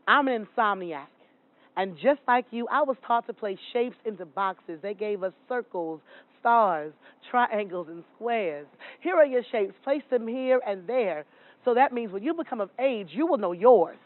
I'm an insomniac. And just like you, I was taught to place shapes into boxes. They gave us circles, stars, triangles, and squares. Here are your shapes. Place them here and there. So that means when you become of age, you will know yours.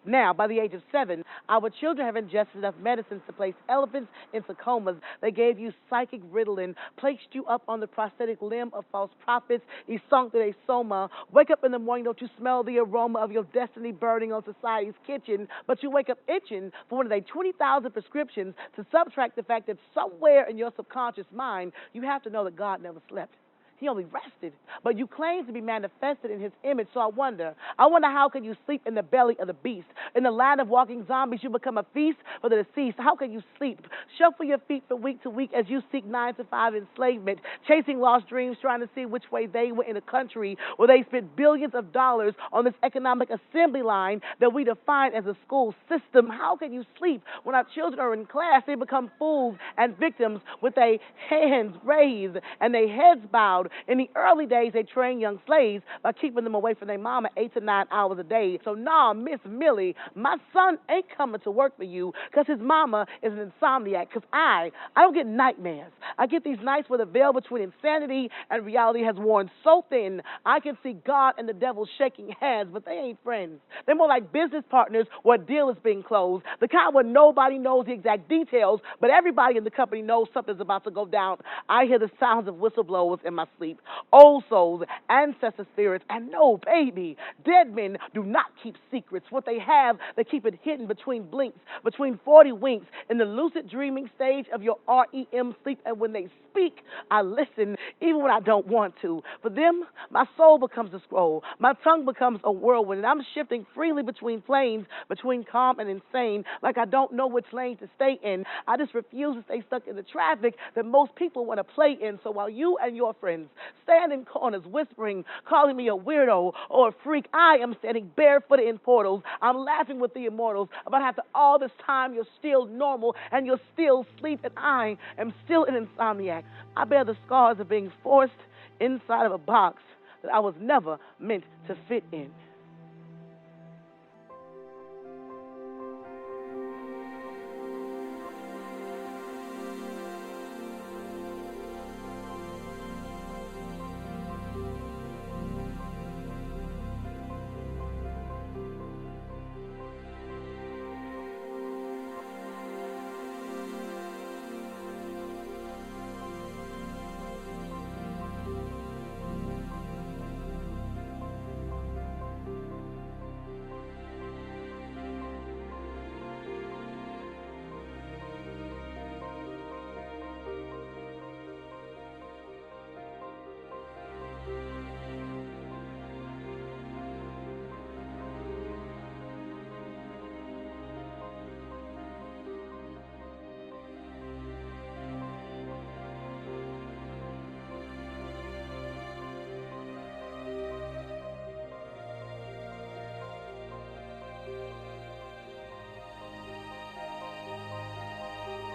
Now, by the age of 7, our children have ingested enough medicines to place elephants into comas. They gave you psychic Ritalin, placed you up on the prosthetic limb of false prophets, sunk de soma. Wake up in the morning, don't you smell the aroma of your destiny burning on society's kitchen, but you wake up itching for one of their 20,000 prescriptions to subtract the fact that somewhere in your subconscious mind, you have to know that God never slept. He only rested. But you claim to be manifested in his image, so I wonder how can you sleep in the belly of the beast? In the land of walking zombies, you become a feast for the deceased. How can you sleep? Shuffle your feet from week to week as you seek 9 to 5 enslavement, chasing lost dreams, trying to see which way they went in a country where they spent billions of dollars on this economic assembly line that we define as a school system. How can you sleep when our children are in class? They become fools and victims with their hands raised and their heads bowed. In the early days, they trained young slaves by keeping them away from their mama 8 to 9 hours a day. So, nah, Miss Millie, my son ain't coming to work for you because his mama is an insomniac. Because I don't get nightmares. I get these nights where the veil between insanity and reality has worn so thin, I can see God and the devil shaking hands, but they ain't friends. They're more like business partners where a deal is being closed, the kind where nobody knows the exact details, but everybody in the company knows something's about to go down. I hear the sounds of whistleblowers in my sleep, old souls, ancestor spirits, and no, baby, dead men do not keep secrets. What they have, they keep it hidden between blinks, between 40 winks, in the lucid dreaming stage of your REM sleep, and when they speak, I listen, even when I don't want to. For them, my soul becomes a scroll, my tongue becomes a whirlwind, and I'm shifting freely between planes, between calm and insane, like I don't know which lane to stay in. I just refuse to stay stuck in the traffic that most people want to play in. So while you and your friends stand in corners whispering, calling me a weirdo or a freak, I am standing barefooted in portals. I'm laughing with the immortals about after all this time you're still normal and you're still asleep, and I am still an insomniac. I bear the scars of being forced inside of a box that I was never meant to fit in.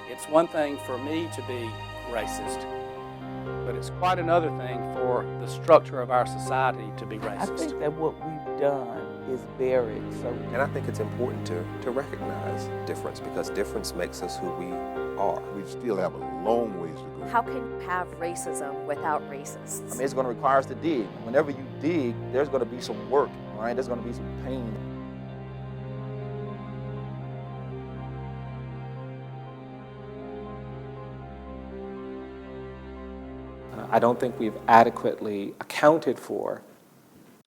It's one thing for me to be racist, but it's quite another thing for the structure of our society to be I racist. think that what we've done is buried. So, And I think it's important to recognize difference, because difference makes us who we are. We still have a long ways to go. How can you have racism without racists? I mean, it's going to require us to dig. Whenever you dig, there's going to be some work, right? There's going to be some pain. I don't think we've adequately accounted for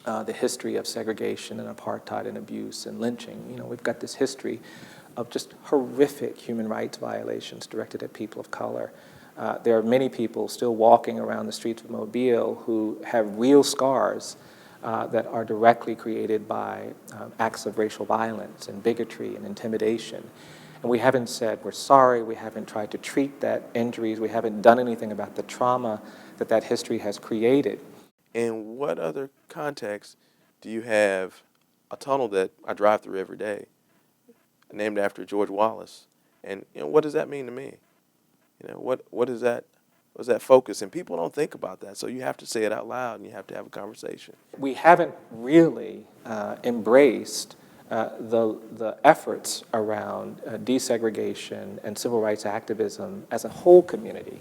the history of segregation and apartheid and abuse and lynching. You know, we've got this history of just horrific human rights violations directed at people of color. There are many people still walking around the streets of Mobile who have real scars that are directly created by acts of racial violence and bigotry and intimidation. And we haven't said we're sorry, we haven't tried to treat that injuries, we haven't done anything about the trauma that that history has created. In what other context do you have a tunnel that I drive through every day, named after George Wallace? And what does that mean to me? What is that? What's that focus? And people don't think about that, so you have to say it out loud and you have to have a conversation. We haven't really embraced the efforts around desegregation and civil rights activism as a whole community.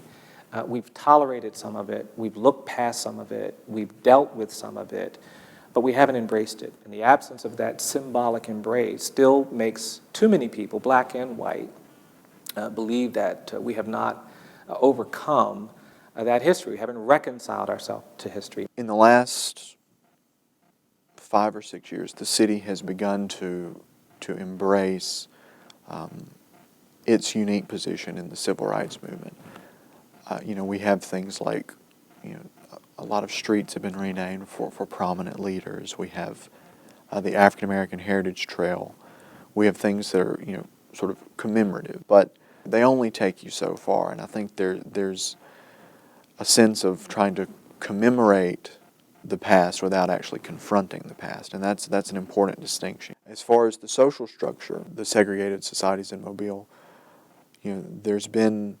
We've tolerated some of it, we've looked past some of it, we've dealt with some of it, but we haven't embraced it. And the absence of that symbolic embrace still makes too many people, black and white, believe that we have not overcome that history. We haven't reconciled ourselves to history. In the last 5 or 6 years, the city has begun to embrace its unique position in the civil rights movement. We have things like, a lot of streets have been renamed for prominent leaders. We have the African American Heritage Trail. We have things that are, sort of commemorative, but they only take you so far. And I think there's a sense of trying to commemorate the past without actually confronting the past, and that's an important distinction. As far as the social structure, the segregated societies in Mobile, there's been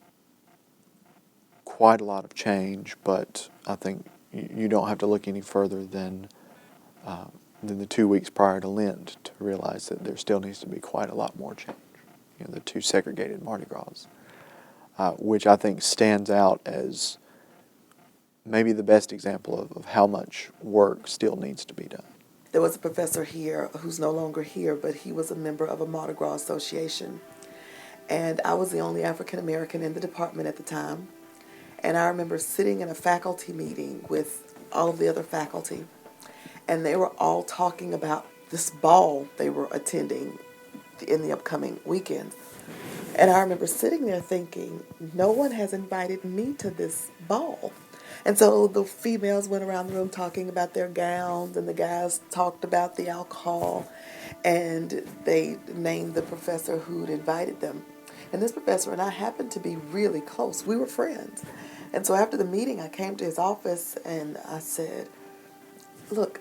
quite a lot of change, but I think you don't have to look any further than the 2 weeks prior to Lent to realize that there still needs to be quite a lot more change. The two segregated Mardi Gras, which I think stands out as maybe the best example of how much work still needs to be done. There was a professor here who's no longer here, but he was a member of a Mardi Gras association. And I was the only African American in the department at the time. And I remember sitting in a faculty meeting with all of the other faculty, and they were all talking about this ball they were attending in the upcoming weekend. And I remember sitting there thinking, no one has invited me to this ball. And so the females went around the room talking about their gowns, and the guys talked about the alcohol, and they named the professor who'd invited them. And this professor and I happened to be really close. We were friends. And so after the meeting, I came to his office and I said, look,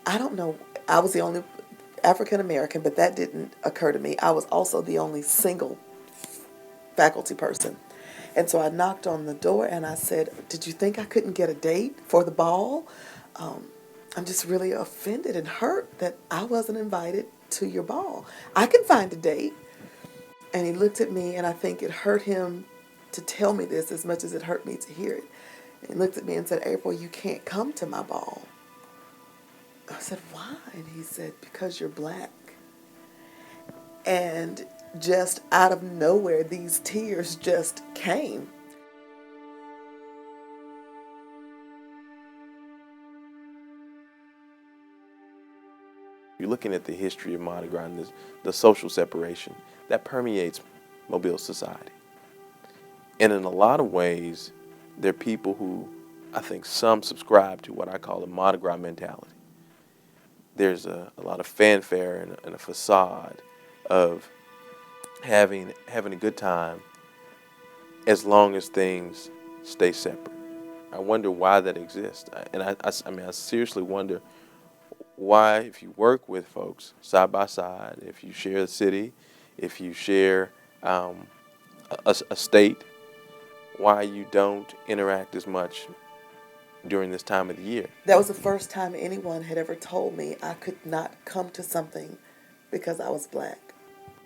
I don't know. I was the only African American, but that didn't occur to me. I was also the only single faculty person. And so I knocked on the door and I said, did you think I couldn't get a date for the ball? I'm just really offended and hurt that I wasn't invited to your ball. I can find a date. And he looked at me, and I think it hurt him to tell me this as much as it hurt me to hear it. And he looked at me and said, April, you can't come to my ball. I said, why? And he said, because you're black. And just out of nowhere, these tears just came. You're looking at the history of Mardi Gras and the social separation that permeates Mobile society. And in a lot of ways, there are people who, I think some subscribe to what I call a Mardi Gras mentality. There's a lot of fanfare and a facade of having a good time as long as things stay separate. I wonder why that exists. And I seriously wonder why, if you work with folks side by side, if you share the city, if you share a state, why you don't interact as much during this time of the year. That was the first time anyone had ever told me I could not come to something because I was black.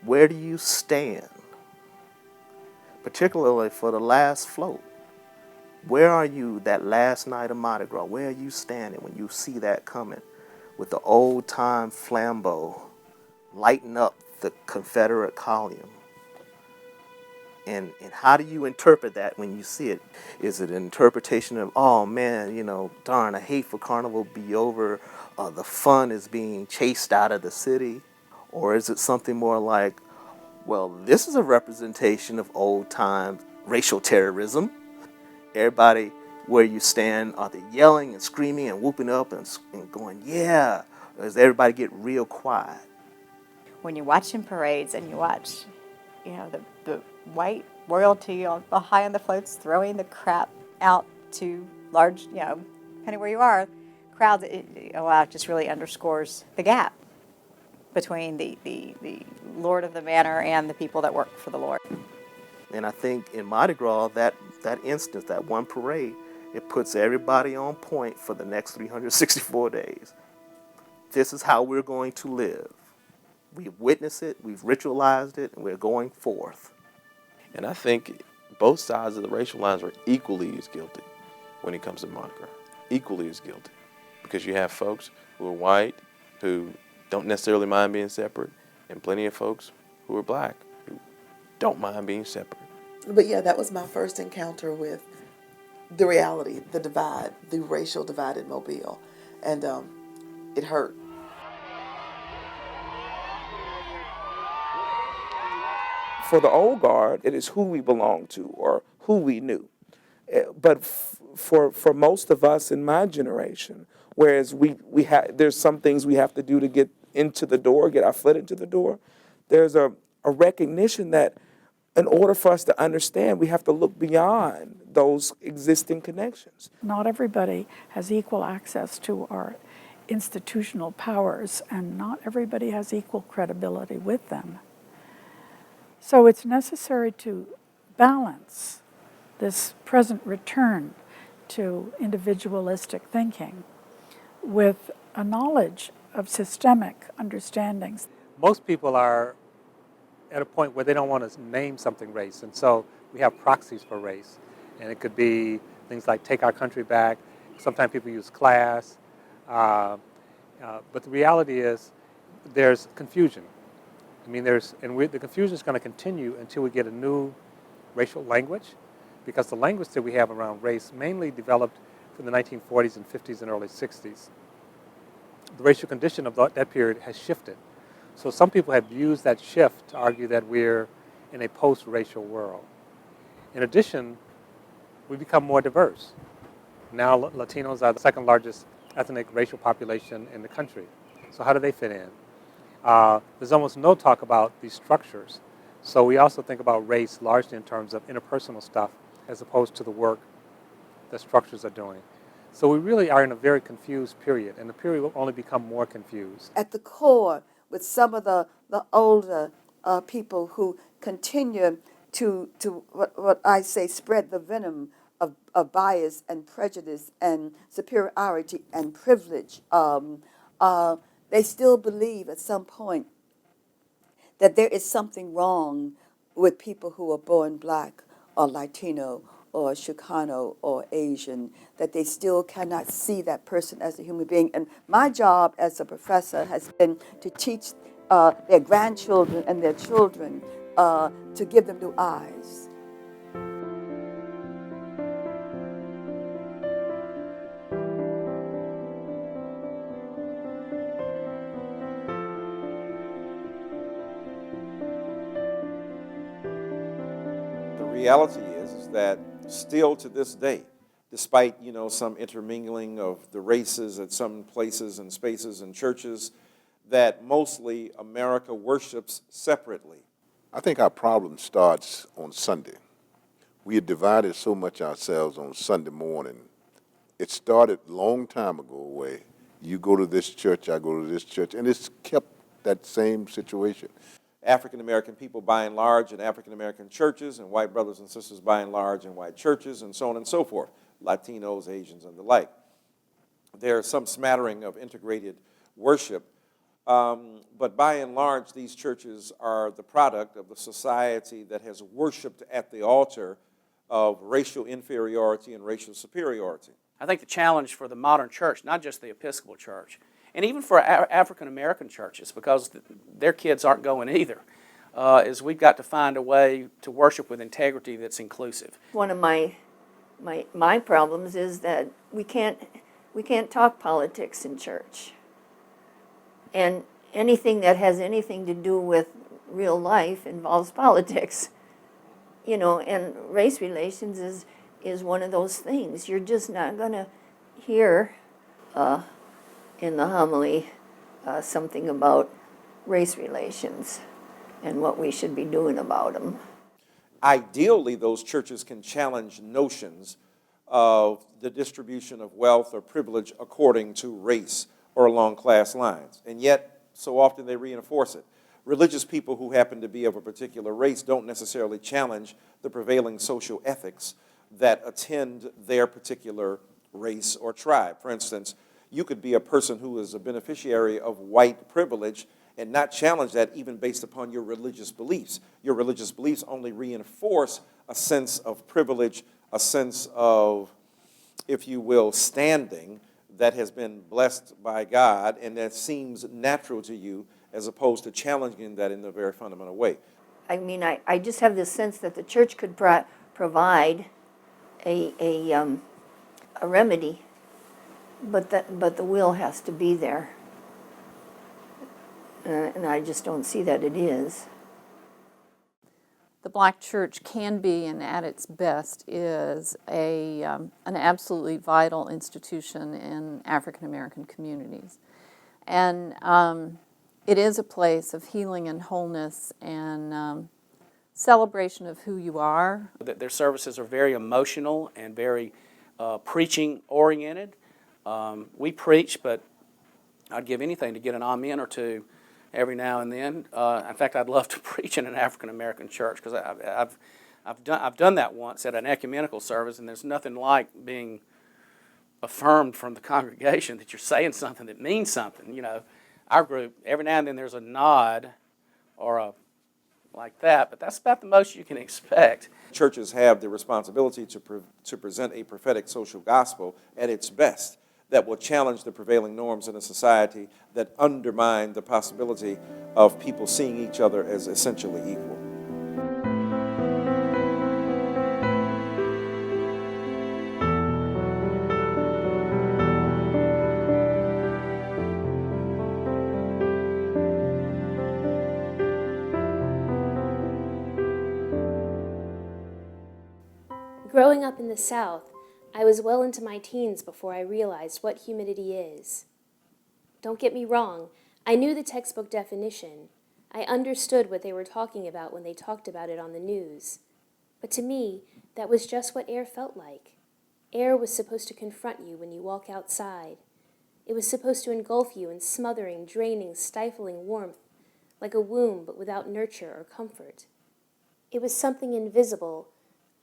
Where do you stand, particularly for the last float? Where are you that last night of Mardi Gras? Where are you standing when you see that coming with the old-time flambeau lighting up the Confederate column? And how do you interpret that when you see it? Is it an interpretation of, oh man, darn, I hate for Carnival to be over, the fun is being chased out of the city? Or is it something more like, well, this is a representation of old-time racial terrorism. Everybody where you stand, are they yelling and screaming and whooping up and going, yeah? Or does everybody get real quiet? When you're watching parades and you watch, the white royalty on the high on the floats throwing the crap out to large, depending where you are, crowds, it just really underscores the gap between the Lord of the Manor and the people that work for the Lord. And I think in Mardi Gras, that instance, that one parade, it puts everybody on point for the next 364 days. This is how we're going to live. We've witnessed it, we've ritualized it, and we're going forth. And I think both sides of the racial lines are equally as guilty when it comes to Mardi Gras. Equally as guilty. Because you have folks who are white who don't necessarily mind being separate, and plenty of folks who are black who don't mind being separate. But yeah, that was my first encounter with the reality, the divide, the racial divide in Mobile. And it hurt. For the old guard, it is who we belong to or who we knew. But for most of us in my generation, whereas there's some things we have to do to get into the door, get our foot into the door, there's a recognition that in order for us to understand, we have to look beyond those existing connections. Not everybody has equal access to our institutional powers, and not everybody has equal credibility with them. So it's necessary to balance this present return to individualistic thinking with a knowledge of systemic understandings. Most people are at a point where they don't want to name something race, and so we have proxies for race. And it could be things like take our country back. Sometimes people use class. But the reality is there's confusion. I mean, the confusion is going to continue until we get a new racial language, because the language that we have around race mainly developed from the 1940s and 50s and early 60s. The racial condition of that period has shifted. So some people have used that shift to argue that we're in a post-racial world. In addition, we become more diverse. Now Latinos are the second largest ethnic racial population in the country. So how do they fit in? There's almost no talk about these structures. So we also think about race largely in terms of interpersonal stuff as opposed to the work that structures are doing. So we really are in a very confused period, and the period will only become more confused. At the core, with some of the older people who continue to what I say, spread the venom of bias and prejudice and superiority and privilege, they still believe at some point that there is something wrong with people who are born black or Latino or Chicano or Asian, that they still cannot see that person as a human being. And my job as a professor has been to teach their grandchildren and their children to give them new eyes. The reality is that still to this day, despite some intermingling of the races at some places and spaces and churches, that mostly America worships separately. I think our problem starts on Sunday. We had divided so much ourselves on Sunday morning. It started a long time ago where you go to this church, I go to this church, and it's kept that same situation. African American people by and large in African American churches, and white brothers and sisters by and large in white churches, and so on and so forth. Latinos, Asians, and the like. There's some smattering of integrated worship, but by and large, these churches are the product of the society that has worshiped at the altar of racial inferiority and racial superiority. I think the challenge for the modern church, not just the Episcopal Church, and even for African American churches, because their kids aren't going either, is we've got to find a way to worship with integrity that's inclusive. One of my problems is that we can't talk politics in church. And anything that has anything to do with real life involves politics. And race relations is one of those things. You're just not going to hear in the homily something about race relations and what we should be doing about them. Ideally, those churches can challenge notions of the distribution of wealth or privilege according to race or along class lines, and yet so often they reinforce it. Religious people who happen to be of a particular race don't necessarily challenge the prevailing social ethics that attend their particular race or tribe. For instance, you could be a person who is a beneficiary of white privilege and not challenge that even based upon your religious beliefs. Your religious beliefs only reinforce a sense of privilege, a sense of, if you will, standing that has been blessed by God and that seems natural to you, as opposed to challenging that in a very fundamental way. I mean, I just have this sense that the church could provide a remedy, but the will has to be there. And I just don't see that it is. The black church can be, and at its best, is an absolutely vital institution in African American communities. And it is a place of healing and wholeness and celebration of who you are. Their services are very emotional and very preaching oriented. We preach, but I'd give anything to get an amen or two every now and then. In fact, I'd love to preach in an African American church, because I've done that once at an ecumenical service, and there's nothing like being affirmed from the congregation that you're saying something that means something. You know, our group, every now and then there's a nod or a like that, but that's about the most you can expect. Churches have the responsibility to present a prophetic social gospel at its best that will challenge the prevailing norms in a society that undermine the possibility of people seeing each other as essentially equal. Growing up in the South, I was well into my teens before I realized what humidity is. Don't get me wrong, I knew the textbook definition. I understood what they were talking about when they talked about it on the news. But to me, that was just what air felt like. Air was supposed to confront you when you walk outside. It was supposed to engulf you in smothering, draining, stifling warmth, like a womb but without nurture or comfort. It was something invisible,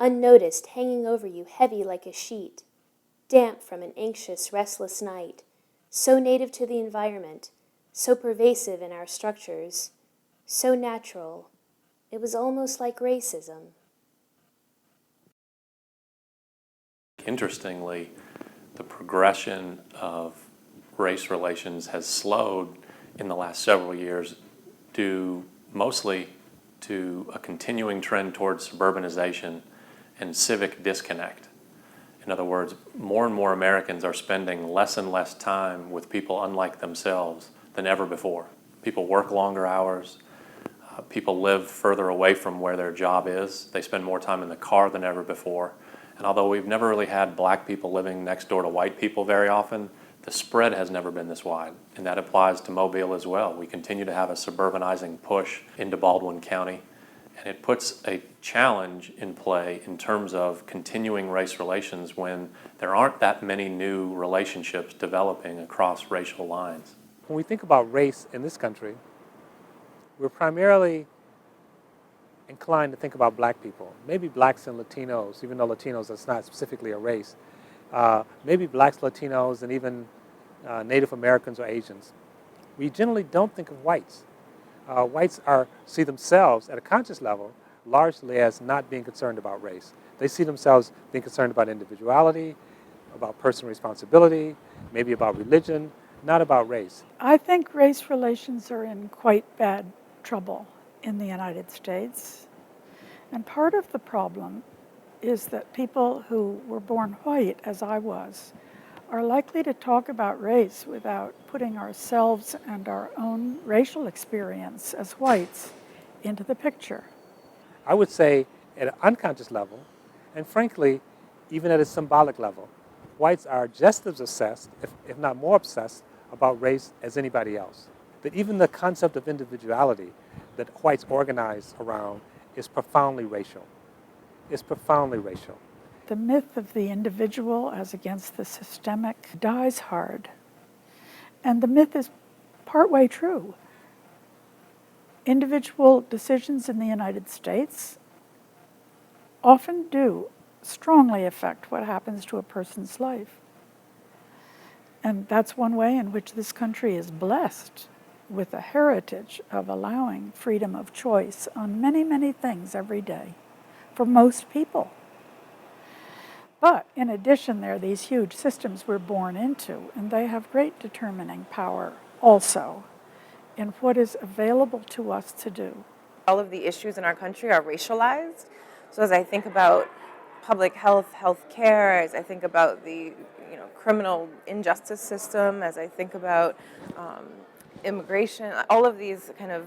unnoticed, hanging over you, heavy like a sheet, damp from an anxious, restless night, so native to the environment, so pervasive in our structures, so natural. It was almost like racism. Interestingly, the progression of race relations has slowed in the last several years due mostly to a continuing trend towards suburbanization and civic disconnect. In other words, more and more Americans are spending less and less time with people unlike themselves than ever before. People work longer hours. People live further away from where their job is. They spend more time in the car than ever before. And although we've never really had black people living next door to white people very often, the spread has never been this wide. And that applies to Mobile as well. We continue to have a suburbanizing push into Baldwin County. And it puts a challenge in play in terms of continuing race relations when there aren't that many new relationships developing across racial lines. When we think about race in this country, we're primarily inclined to think about black people. Maybe blacks and Latinos, even though Latinos is not specifically a race. Maybe blacks, Latinos, and even Native Americans or Asians. We generally don't think of whites. Whites see themselves at a conscious level largely as not being concerned about race. They see themselves being concerned about individuality, about personal responsibility, maybe about religion, not about race. I think race relations are in quite bad trouble in the United States. And part of the problem is that people who were born white, as I was, are likely to talk about race without putting ourselves and our own racial experience as whites into the picture. I would say at an unconscious level, and frankly, even at a symbolic level, whites are just as obsessed, if not more obsessed, about race as anybody else. That even the concept of individuality that whites organize around is profoundly racial. It's profoundly racial. The myth of the individual as against the systemic dies hard. And the myth is partway true. Individual decisions in the United States often do strongly affect what happens to a person's life. And that's one way in which this country is blessed with a heritage of allowing freedom of choice on many, many things every day for most people. But in addition, there are these huge systems we're born into, and they have great determining power also in what is available to us to do. All of the issues in our country are racialized. So as I think about public health, health care, as I think about the criminal injustice system, as I think about immigration, all of these kind of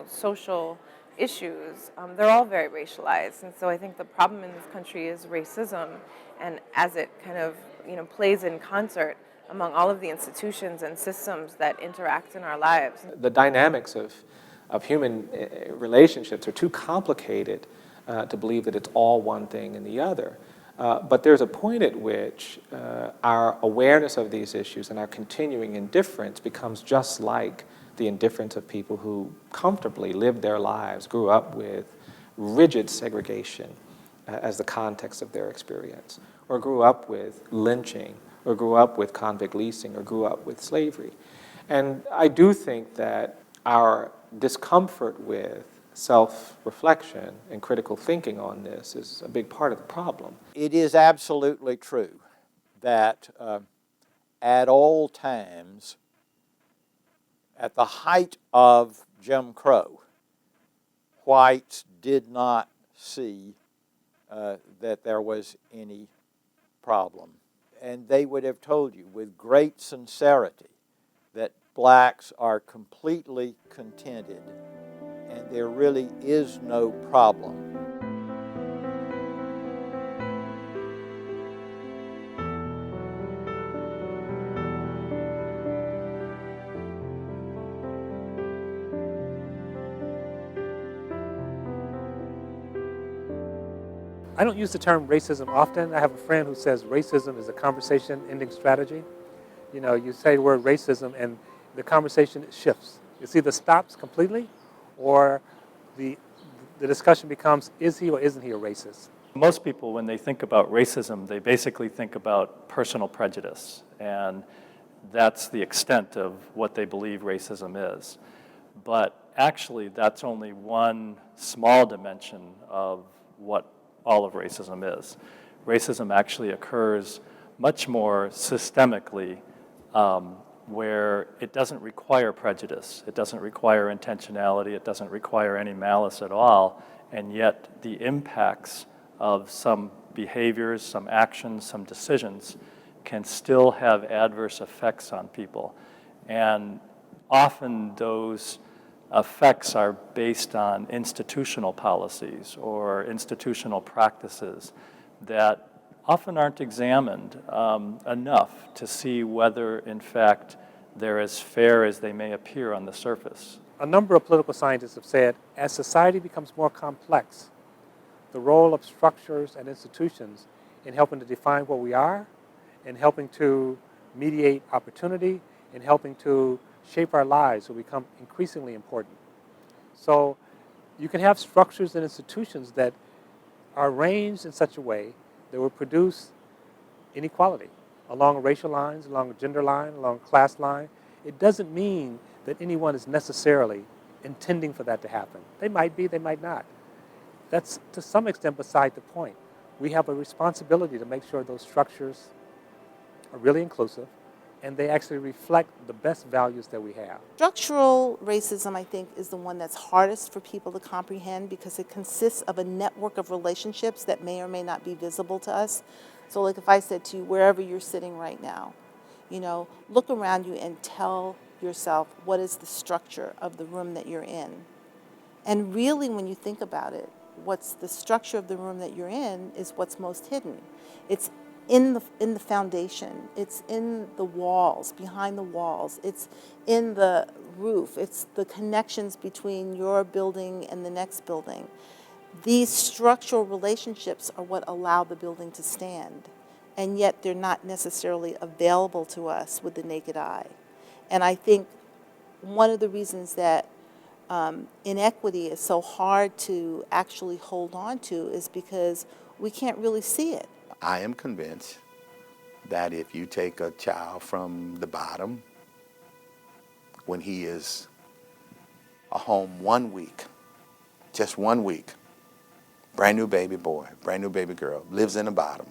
social issues, they're all very racialized. And so I think the problem in this country is racism, and as it kind of plays in concert among all of the institutions and systems that interact in our lives. The dynamics of human relationships are too complicated to believe that it's all one thing and the other. But there's a point at which our awareness of these issues and our continuing indifference becomes just like the indifference of people who comfortably lived their lives, grew up with rigid segregation as the context of their experience, or grew up with lynching, or grew up with convict leasing, or grew up with slavery. And I do think that our discomfort with self-reflection and critical thinking on this is a big part of the problem. It is absolutely true that at all times, at the height of Jim Crow, whites did not see that there was any problem. And they would have told you with great sincerity that blacks are completely contented and there really is no problem. I don't use the term racism often. I have a friend who says racism is a conversation-ending strategy. You say the word racism and the conversation shifts. It either stops completely or the discussion becomes, is he or isn't he a racist? Most people, when they think about racism, they basically think about personal prejudice, and that's the extent of what they believe racism is. But actually, that's only one small dimension of what all of racism is. Racism actually occurs much more systemically, where it doesn't require prejudice, it doesn't require intentionality, it doesn't require any malice at all, and yet the impacts of some behaviors, some actions, some decisions can still have adverse effects on people. And often those effects are based on institutional policies or institutional practices that often aren't examined enough to see whether, in fact, they're as fair as they may appear on the surface. A number of political scientists have said, as society becomes more complex, the role of structures and institutions in helping to define what we are, in helping to mediate opportunity, in helping to shape our lives will become increasingly important. So you can have structures and institutions that are arranged in such a way that will produce inequality along racial lines, along a gender line, along a class line. It doesn't mean that anyone is necessarily intending for that to happen. They might be, they might not. That's to some extent beside the point. We have a responsibility to make sure those structures are really inclusive and they actually reflect the best values that we have. Structural racism, I think, is the one that's hardest for people to comprehend because it consists of a network of relationships that may or may not be visible to us. So like if I said to you, wherever you're sitting right now, look around you and tell yourself what is the structure of the room that you're in. And really, when you think about it, what's the structure of the room that you're in is what's most hidden. It's in the foundation, it's in the walls, behind the walls, it's in the roof, it's the connections between your building and the next building. These structural relationships are what allow the building to stand, and yet they're not necessarily available to us with the naked eye. And I think one of the reasons that inequity is so hard to actually hold on to is because we can't really see it. I am convinced that if you take a child from the bottom, when he is a home 1 week, just 1 week, brand new baby boy, brand new baby girl, lives in the bottom.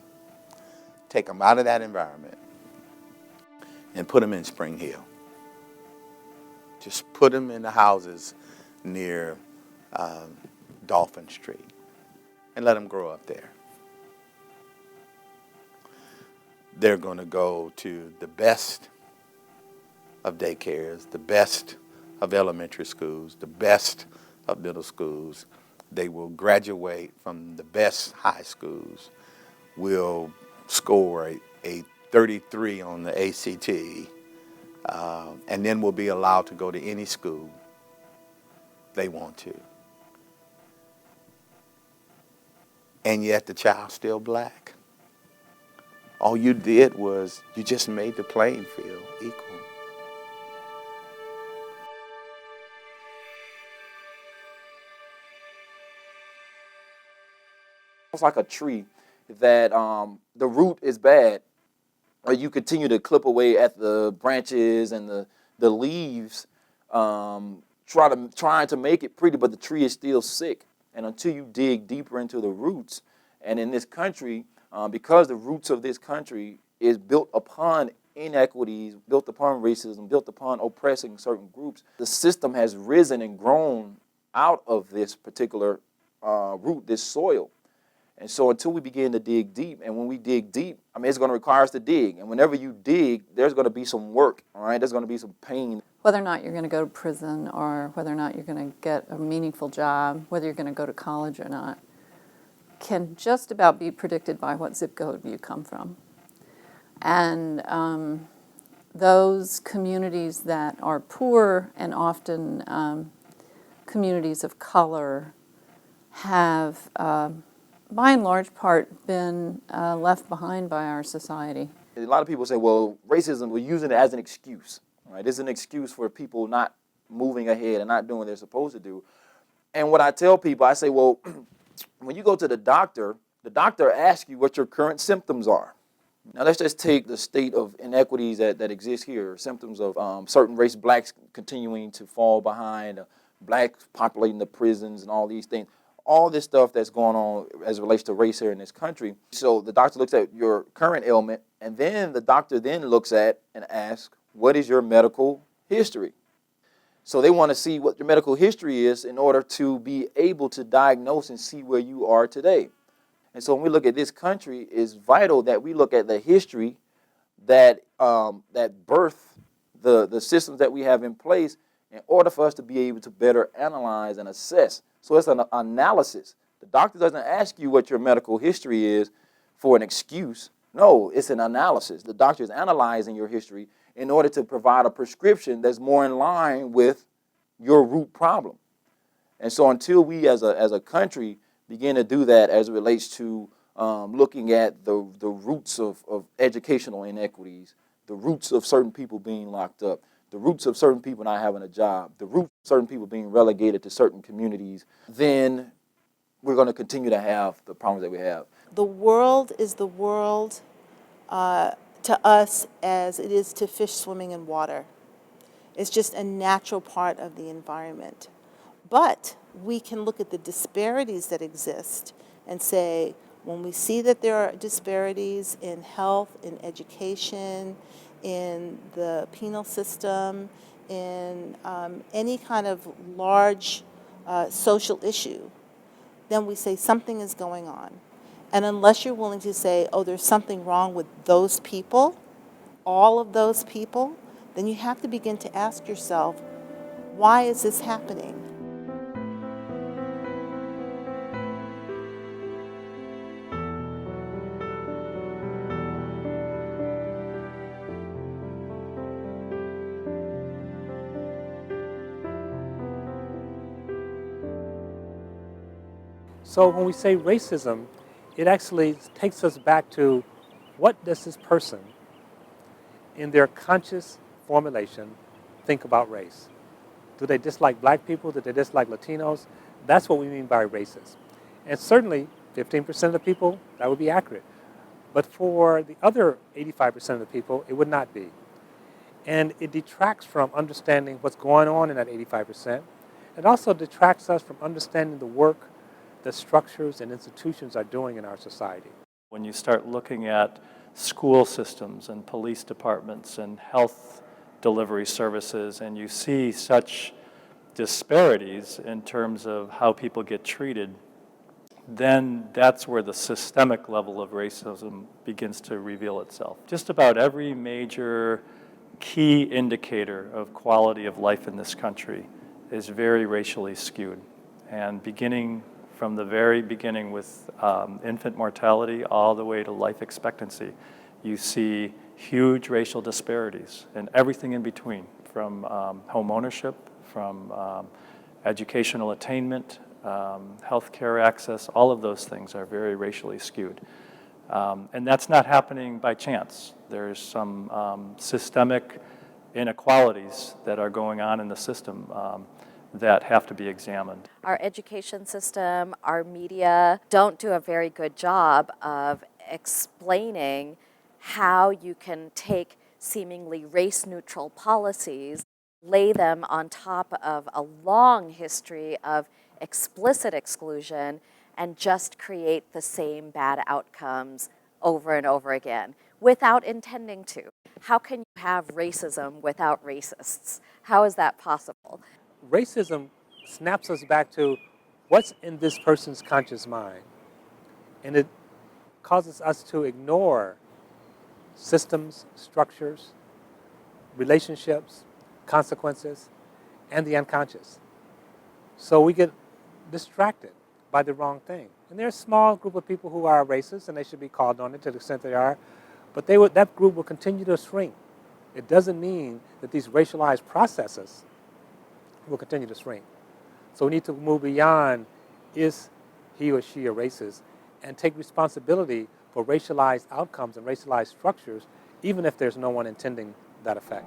Take them out of that environment and put them in Spring Hill. Just put them in the houses near Dolphin Street and let them grow up there. They're going to go to the best of daycares, the best of elementary schools, the best of middle schools. They will graduate from the best high schools, will score a 33 on the ACT, and then will be allowed to go to any school they want to. And yet the child's still black. All you did was you just made the playing field equal. It's like a tree that the root is bad, or you continue to clip away at the branches and the leaves, trying to make it pretty, but the tree is still sick. And until you dig deeper into the roots, and in this country, because the roots of this country is built upon inequities, built upon racism, built upon oppressing certain groups, the system has risen and grown out of this particular root, this soil. And so until we begin to dig deep, and when we dig deep, I mean, it's going to require us to dig. And whenever you dig, there's going to be some work, all right? There's going to be some pain. Whether or not you're going to go to prison, or whether or not you're going to get a meaningful job, whether you're going to go to college or not, can just about be predicted by what zip code you come from. And those communities that are poor, and often communities of color, have by and large part been left behind by our society. A lot of people say, well, racism, we're using it as an excuse, right? It's an excuse for people not moving ahead and not doing what they're supposed to do. And what I tell people, I say, well, when you go to the doctor asks you what your current symptoms are. Now let's just take the state of inequities that exist here, symptoms of certain race, blacks continuing to fall behind, blacks populating the prisons and all these things. All this stuff that's going on as it relates to race here in this country. So the doctor looks at your current ailment, and then the doctor then looks at and asks, what is your medical history? So they want to see what your medical history is in order to be able to diagnose and see where you are today. And so when we look at this country, it's vital that we look at the history that birth the systems that we have in place in order for us to be able to better analyze and assess. So it's an analysis. The doctor doesn't ask you what your medical history is for an excuse. No, it's an analysis. The doctor is analyzing your history in order to provide a prescription that's more in line with your root problem. And so until we as a country begin to do that as it relates to looking at the roots of educational inequities, the roots of certain people being locked up, the roots of certain people not having a job, the roots of certain people being relegated to certain communities, then we're going to continue to have the problems that we have. The world is the world to us as it is to fish swimming in water. It's just a natural part of the environment. But we can look at the disparities that exist and say, when we see that there are disparities in health, in education, in the penal system, in any kind of large social issue, then we say something is going on. And unless you're willing to say, oh, there's something wrong with those people, all of those people, then you have to begin to ask yourself, why is this happening? So when we say racism, it actually takes us back to what does this person, in their conscious formulation, think about race? Do they dislike black people? Do they dislike Latinos? That's what we mean by racist. And certainly 15% of the people, that would be accurate. But for the other 85% of the people, it would not be. And it detracts from understanding what's going on in that 85%, It also detracts us from understanding the work that structures and institutions are doing in our society. When you start looking at school systems and police departments and health delivery services, and you see such disparities in terms of how people get treated, then that's where the systemic level of racism begins to reveal itself. Just about every major key indicator of quality of life in this country is very racially skewed. And beginning from the very beginning with infant mortality all the way to life expectancy, you see huge racial disparities and everything in between, from home ownership, from educational attainment, healthcare access. All of those things are very racially skewed. And that's not happening by chance. There's some systemic inequalities that are going on in the system that have to be examined. Our education system, our media don't do a very good job of explaining how you can take seemingly race-neutral policies, lay them on top of a long history of explicit exclusion, and just create the same bad outcomes over and over again without intending to. How can you have racism without racists? How is that possible? Racism snaps us back to what's in this person's conscious mind. And it causes us to ignore systems, structures, relationships, consequences, and the unconscious. So we get distracted by the wrong thing. And there's a small group of people who are racist, and they should be called on it to the extent they are, but that group will continue to shrink. It doesn't mean that these racialized processes will continue to shrink. So we need to move beyond, is he or she a racist, and take responsibility for racialized outcomes and racialized structures, even if there's no one intending that effect.